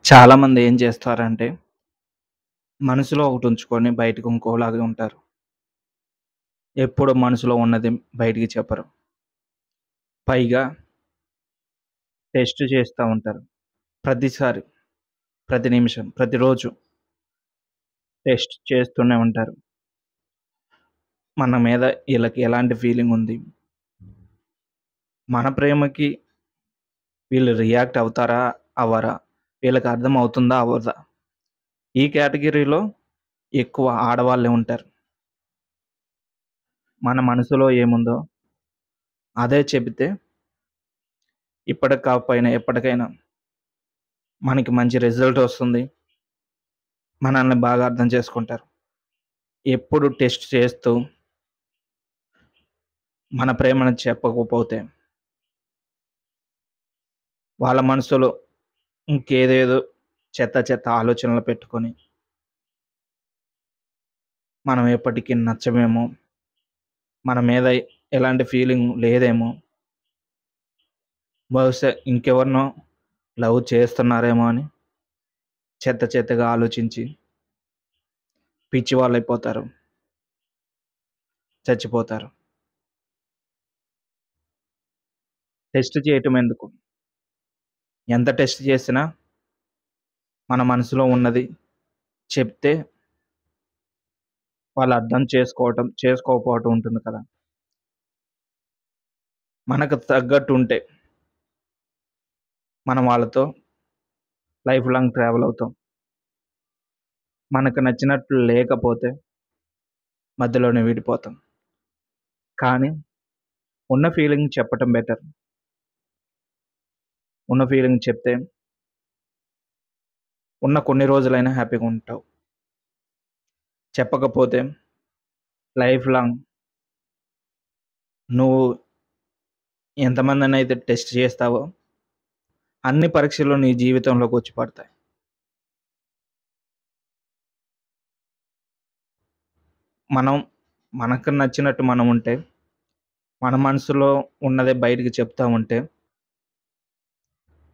చాలామంది ఏం చేస్తారంటే, మనసులో ఒకటుంచుకొని బయటకి ఇంకోలాగా ఉంటారు. ఎప్పుడు మనసులో ఉన్నది బయటికి చెప్పరు. పైగా టెస్ట్ చేస్తా ఉంటారు. ప్రతిసారి, ప్రతి నిమిషం, ప్రతిరోజు టెస్ట్ చేస్తూనే ఉంటారు. మన మీద ఈళ్ళకి ఎలాంటి ఫీలింగుంది? మన ప్రేమకి వీళ్ళు రియాక్ట్ అవుతారా? అవ్వరా? వీళ్ళకి అర్థం అవుతుందా? అవ్వదా? ఈ కేటగిరీలో ఎక్కువ ఆడవాళ్ళే ఉంటారు. మన మనసులో ఏముందో అదే చెబితే ఇప్పటికి కాకపోయినా ఎప్పటికైనా మనకి మంచి రిజల్ట్ వస్తుంది. మనల్ని బాగా అర్థం చేసుకుంటారు. ఎప్పుడు టెస్ట్ చేస్తూ మన ప్రేమను చెప్పకపోతే వాళ్ళ మనసులో ఇంకేదేదో చెత్త చెత్త ఆలోచనలు పెట్టుకొని మనం ఎప్పటికి నచ్చమేమో, మన మీద ఎలాంటి ఫీలింగ్ లేదేమో, బహుశా ఇంకెవరినో లవ్ చేస్తున్నారేమో అని చెత్త చెత్తగా ఆలోచించి పిచ్చివాళ్ళైపోతారు. చచ్చిపోతారు. టెస్ట్ చేయటం ఎందుకు? ఎంత టెస్ట్ చేసినా మన మనసులో ఉన్నది చెప్తే వాళ్ళు అర్థం చేసుకోకపోవటం ఉంటుంది కదా! మనకు తగ్గట్టు ఉంటే మనం వాళ్ళతో లైఫ్ లాంగ్ ట్రావెల్ అవుతాం. మనకు నచ్చినట్లు లేకపోతే మధ్యలోనే విడిపోతాం. కానీ ఉన్న ఫీలింగ్ చెప్పటం బెటర్. ఉన్న ఫీలింగ్ చెప్తే ఉన్న కొన్ని రోజులైనా హ్యాపీగా ఉంటావు. చెప్పకపోతే లైఫ్ లాంగ్ నువ్వు ఎంతమందినైతే టెస్ట్ చేస్తావో అన్ని పరీక్షలు నీ జీవితంలోకి వచ్చి పడతాయి. మనం మనకు నచ్చినట్టు మనం ఉంటే, మన మనసులో ఉన్నదే బయటికి చెప్తా ఉంటే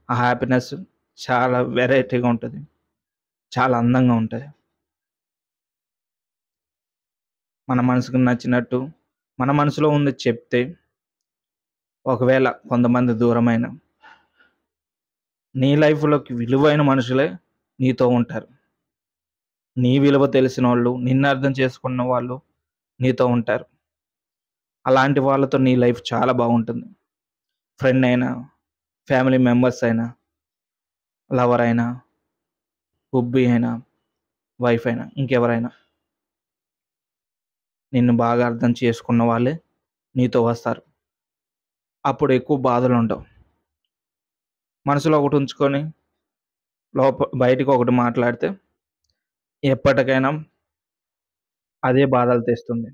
ఆ హ్యాపీనెస్ చాలా వెరైటీగా ఉంటది. చాలా అందంగా ఉంటది. మన మనసుకు నచ్చినట్టు మన మనసులో ఉంది చెప్తే ఒకవేళ కొంతమంది దూరమైనా నీ లైఫ్‌లోకి విలువైన మనుషులే నీతో ఉంటారు. నీ విలువ తెలిసినోళ్ళు, నిన్ను అర్థం చేసుకున్న వాళ్ళు నీతో ఉంటారు. అలాంటి వాళ్ళతో నీ లైఫ్ చాలా బాగుంటుంది. ఫ్రెండ్ అయినా, ఫ్యామిలీ మెంబర్స్ అయినా, లవర్ అయినా, హుబ్బీ అయినా, వైఫ్ అయినా, ఇంకెవరైనా నిన్ను బాగా అర్థం చేసుకున్న వాళ్ళే నీతో వస్తారు. అప్పుడు ఎక్కువ బాధలుండవు. మనసులో ఒకటి ఉంచుకొని బయటికి ఒకటి మాట్లాడితే ఎప్పటికైనా అదే బాధలు తెస్తుంది.